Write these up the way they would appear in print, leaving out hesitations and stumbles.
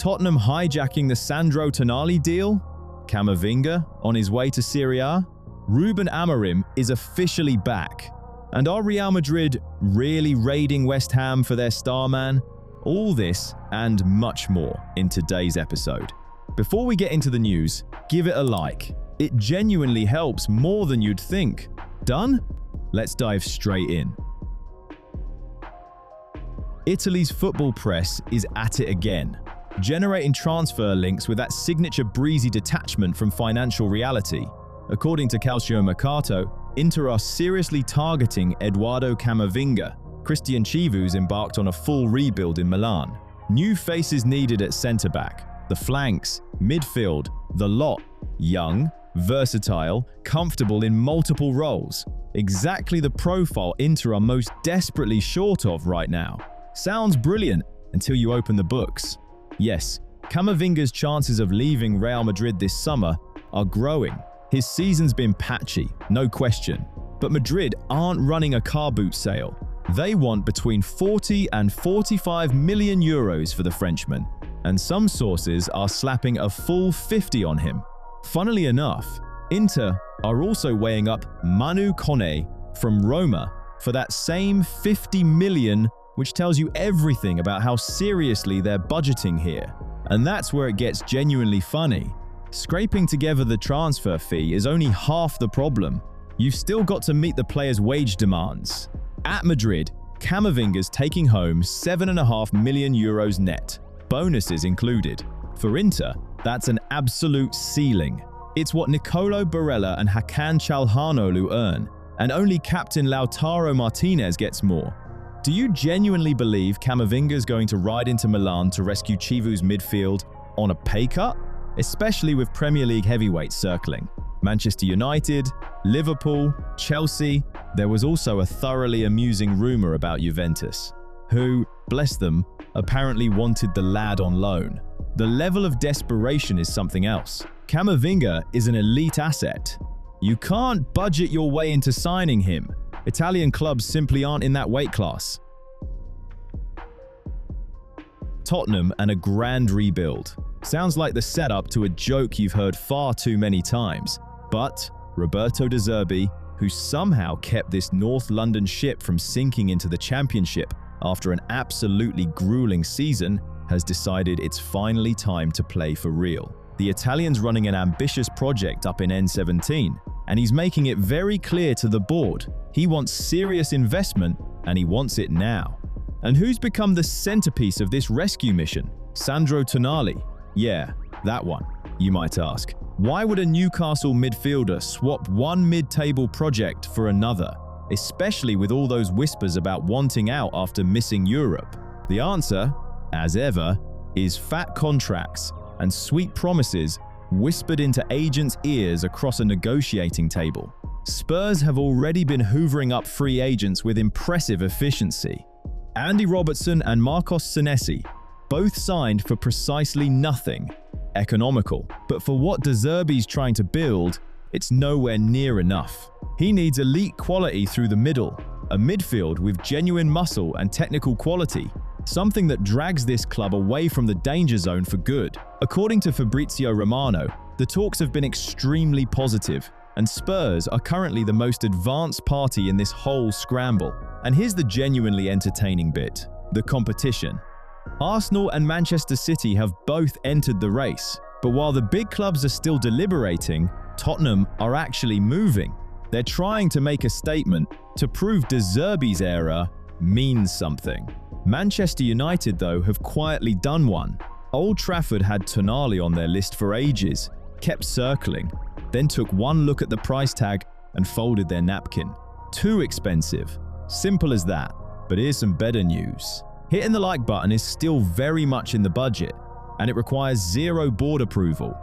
Tottenham hijacking the Sandro Tonali deal? Camavinga on his way to Serie A? Ruben Amorim is officially back. And are Real Madrid really raiding West Ham for their star man? All this and much more in today's episode. Before we get into the news, give it a like. It genuinely helps more than you'd think. Done? Let's dive straight in. Italy's football press is at it again, generating transfer links with that signature breezy detachment from financial reality. According to Calcio Mercato, Inter are seriously targeting Eduardo Camavinga. Christian Chivu's embarked on a full rebuild in Milan. New faces needed at centre-back, the flanks, midfield, the lot. Young, versatile, comfortable in multiple roles. Exactly the profile Inter are most desperately short of right now. Sounds brilliant until you open the books. Yes, Camavinga's chances of leaving Real Madrid this summer are growing. His season's been patchy, no question. But Madrid aren't running a car boot sale. They want between 40 and 45 million euros for the Frenchman, and some sources are slapping a full 50 on him. Funnily enough, Inter are also weighing up Manu Kone from Roma for that same 50 million, which tells you everything about how seriously they're budgeting here. And that's where it gets genuinely funny. Scraping together the transfer fee is only half the problem. You've still got to meet the player's wage demands. At Madrid, Camavinga's taking home 7.5 million euros net, bonuses included. For Inter, that's an absolute ceiling. It's what Nicolo Barella and Hakan Çalhanoğlu earn, and only captain Lautaro Martinez gets more. Do you genuinely believe Camavinga's going to ride into Milan to rescue Chivu's midfield on a pay cut? Especially with Premier League heavyweights circling. Manchester United, Liverpool, Chelsea. There was also a thoroughly amusing rumour about Juventus, who, bless them, apparently wanted the lad on loan. The level of desperation is something else. Camavinga is an elite asset. You can't budget your way into signing him. Italian clubs simply aren't in that weight class. Tottenham and a grand rebuild. Sounds like the setup to a joke you've heard far too many times. But Roberto De Zerbi, who somehow kept this North London ship from sinking into the Championship after an absolutely grueling season, has decided it's finally time to play for real. The Italian's running an ambitious project up in N17, and he's making it very clear to the board. He wants serious investment, and he wants it now. And who's become the centerpiece of this rescue mission? Sandro Tonali. Yeah, that one, you might ask. Why would a Newcastle midfielder swap one mid-table project for another, especially with all those whispers about wanting out after missing Europe? The answer, as ever, is fat contracts and sweet promises whispered into agents' ears across a negotiating table. Spurs have already been hoovering up free agents with impressive efficiency. Andy Robertson and Marcos Senesi, both signed for precisely nothing. Economical. But for what De Zerbi's trying to build, it's nowhere near enough. He needs elite quality through the middle, a midfield with genuine muscle and technical quality, something that drags this club away from the danger zone for good. According to Fabrizio Romano, the talks have been extremely positive, and Spurs are currently the most advanced party in this whole scramble. And here's the genuinely entertaining bit: the competition. Arsenal and Manchester City have both entered the race, but while the big clubs are still deliberating, Tottenham are actually moving. They're trying to make a statement to prove De Zerbi's era means something. Manchester United, though, have quietly done one. Old Trafford had Tonali on their list for ages, kept circling, then took one look at the price tag and folded their napkin. Too expensive. Simple as that. But here's some better news. Hitting the like button is still very much in the budget, and it requires zero board approval.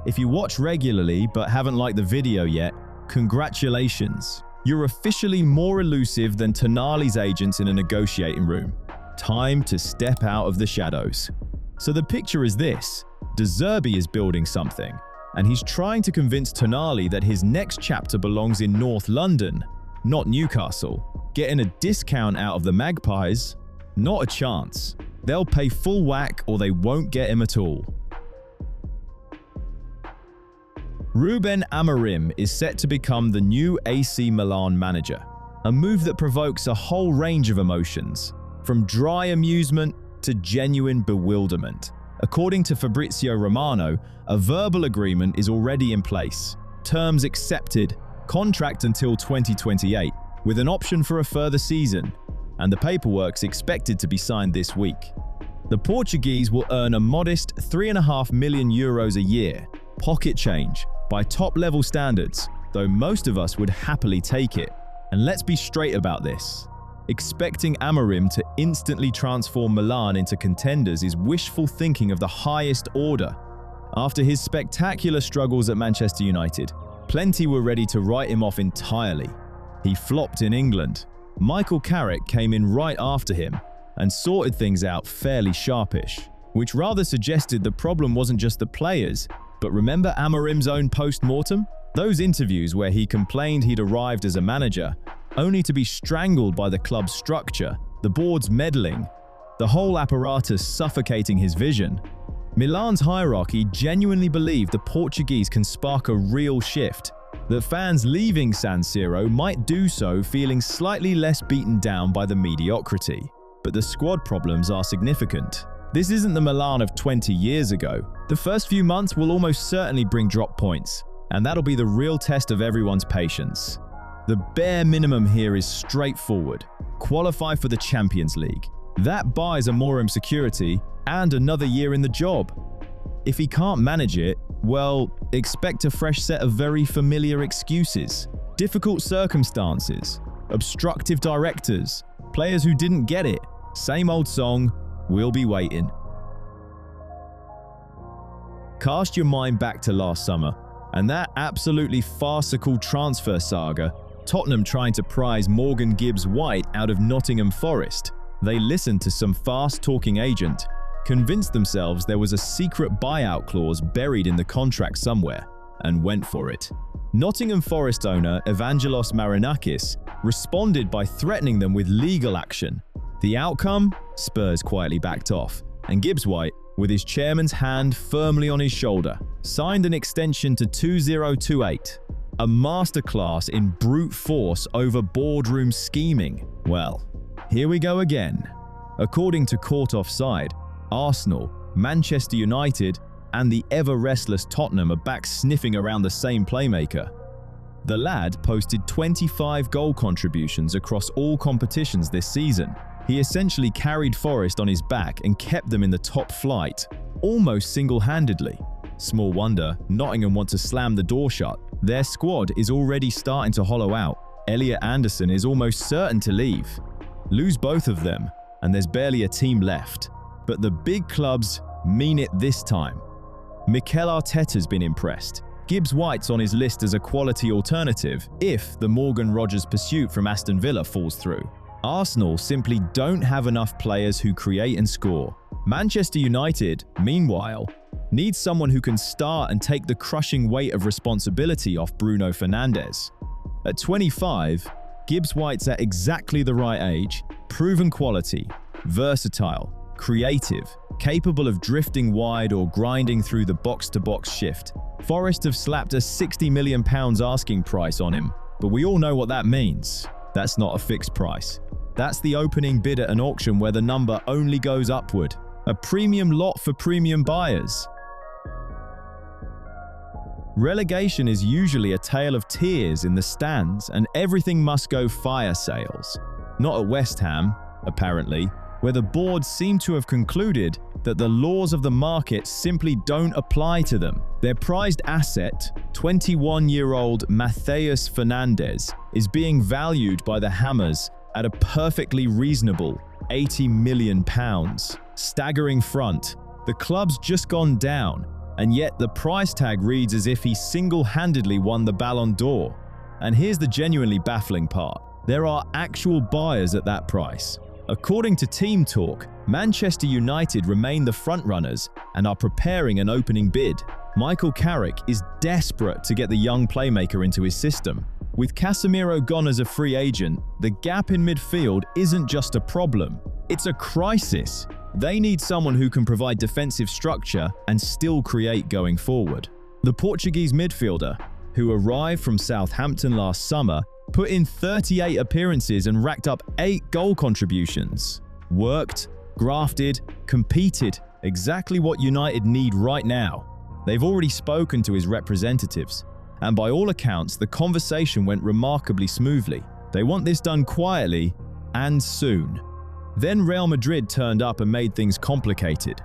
If you watch regularly but haven't liked the video yet, congratulations. You're officially more elusive than Tonali's agents in a negotiating room. Time to step out of the shadows. So the picture is this: De Zerbi is building something, and he's trying to convince Tonali that his next chapter belongs in North London, not Newcastle. Getting a discount out of the Magpies? Not a chance. They'll pay full whack or they won't get him at all. Ruben Amorim is set to become the new AC Milan manager, a move that provokes a whole range of emotions, from dry amusement to genuine bewilderment. According to Fabrizio Romano, a verbal agreement is already in place, terms accepted, contract until 2028, with an option for a further season, and the paperwork's expected to be signed this week. The Portuguese will earn a modest €3.5 million a year, pocket change, by top-level standards, though most of us would happily take it. And let's be straight about this. Expecting Amorim to instantly transform Milan into contenders is wishful thinking of the highest order. After his spectacular struggles at Manchester United, plenty were ready to write him off entirely. He flopped in England. Michael Carrick came in right after him and sorted things out fairly sharpish, which rather suggested the problem wasn't just the players. But remember Amorim's own post-mortem? Those interviews where he complained he'd arrived as a manager, only to be strangled by the club's structure, the board's meddling, the whole apparatus suffocating his vision. Milan's hierarchy genuinely believed the Portuguese can spark a real shift, that fans leaving San Siro might do so feeling slightly less beaten down by the mediocrity. But the squad problems are significant. This isn't the Milan of 20 years ago. The first few months will almost certainly bring drop points, and that'll be the real test of everyone's patience. The bare minimum here is straightforward: qualify for the Champions League. That buys Amorim security and another year in the job. If he can't manage it, well, expect a fresh set of very familiar excuses. Difficult circumstances, obstructive directors, players who didn't get it. Same old song, we'll be waiting. Cast your mind back to last summer, and that absolutely farcical transfer saga, Tottenham trying to prize Morgan Gibbs-White out of Nottingham Forest. They listened to some fast-talking agent, convinced themselves there was a secret buyout clause buried in the contract somewhere, and went for it. Nottingham Forest owner Evangelos Marinakis responded by threatening them with legal action. The outcome? Spurs quietly backed off, and Gibbs-White, with his chairman's hand firmly on his shoulder, signed an extension to 2028. A masterclass in brute force over boardroom scheming. Well, here we go again. According to Court Offside, Arsenal, Manchester United, and the ever-restless Tottenham are back sniffing around the same playmaker. The lad posted 25 goal contributions across all competitions this season. He essentially carried Forest on his back and kept them in the top flight, almost single-handedly. Small wonder Nottingham want to slam the door shut. Their squad is already starting to hollow out. Elliot Anderson is almost certain to leave. Lose both of them, and there's barely a team left. But the big clubs mean it this time. Mikel Arteta's been impressed. Gibbs-White's on his list as a quality alternative if the Morgan Rogers pursuit from Aston Villa falls through. Arsenal simply don't have enough players who create and score. Manchester United, meanwhile, needs someone who can start and take the crushing weight of responsibility off Bruno Fernandes. At 25, Gibbs-White's at exactly the right age, proven quality, versatile, creative, capable of drifting wide or grinding through the box-to-box shift. Forest have slapped a £60 million asking price on him, but we all know what that means. That's not a fixed price. That's the opening bid at an auction where the number only goes upward. A premium lot for premium buyers. Relegation is usually a tale of tears in the stands, and everything must go fire sales. Not at West Ham, apparently, where the board seem to have concluded that the laws of the market simply don't apply to them. Their prized asset, 21-year-old Matheus Fernandes, is being valued by the Hammers at a perfectly reasonable £80 million. Staggering front, the club's just gone down, and yet the price tag reads as if he single-handedly won the Ballon d'Or. And here's the genuinely baffling part. There are actual buyers at that price. According to Team Talk, Manchester United remain the frontrunners and are preparing an opening bid. Michael Carrick is desperate to get the young playmaker into his system. With Casemiro gone as a free agent, the gap in midfield isn't just a problem, it's a crisis. They need someone who can provide defensive structure and still create going forward. The Portuguese midfielder, who arrived from Southampton last summer, put in 38 appearances and racked up 8 goal contributions. Worked, grafted, competed, exactly what United need right now. They've already spoken to his representatives, and by all accounts, the conversation went remarkably smoothly. They want this done quietly and soon. Then Real Madrid turned up and made things complicated.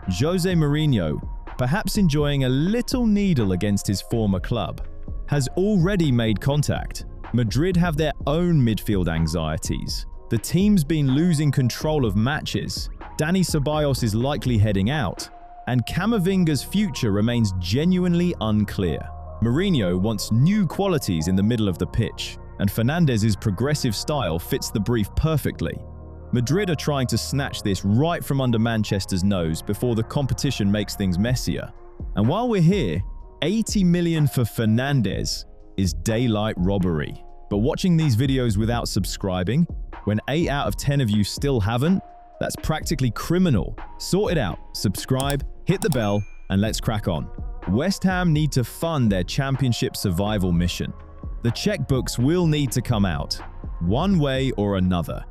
Jose Mourinho, perhaps enjoying a little needle against his former club, has already made contact. Madrid have their own midfield anxieties. The team's been losing control of matches. Dani Ceballos is likely heading out, and Camavinga's future remains genuinely unclear. Mourinho wants new qualities in the middle of the pitch, and Fernandes's progressive style fits the brief perfectly. Madrid are trying to snatch this right from under Manchester's nose before the competition makes things messier. And while we're here, 80 million for Fernandes is daylight robbery. But watching these videos without subscribing, when 8 out of 10 of you still haven't, that's practically criminal. Sort it out, subscribe, hit the bell, and let's crack on. West Ham need to fund their championship survival mission. The checkbooks will need to come out, one way or another.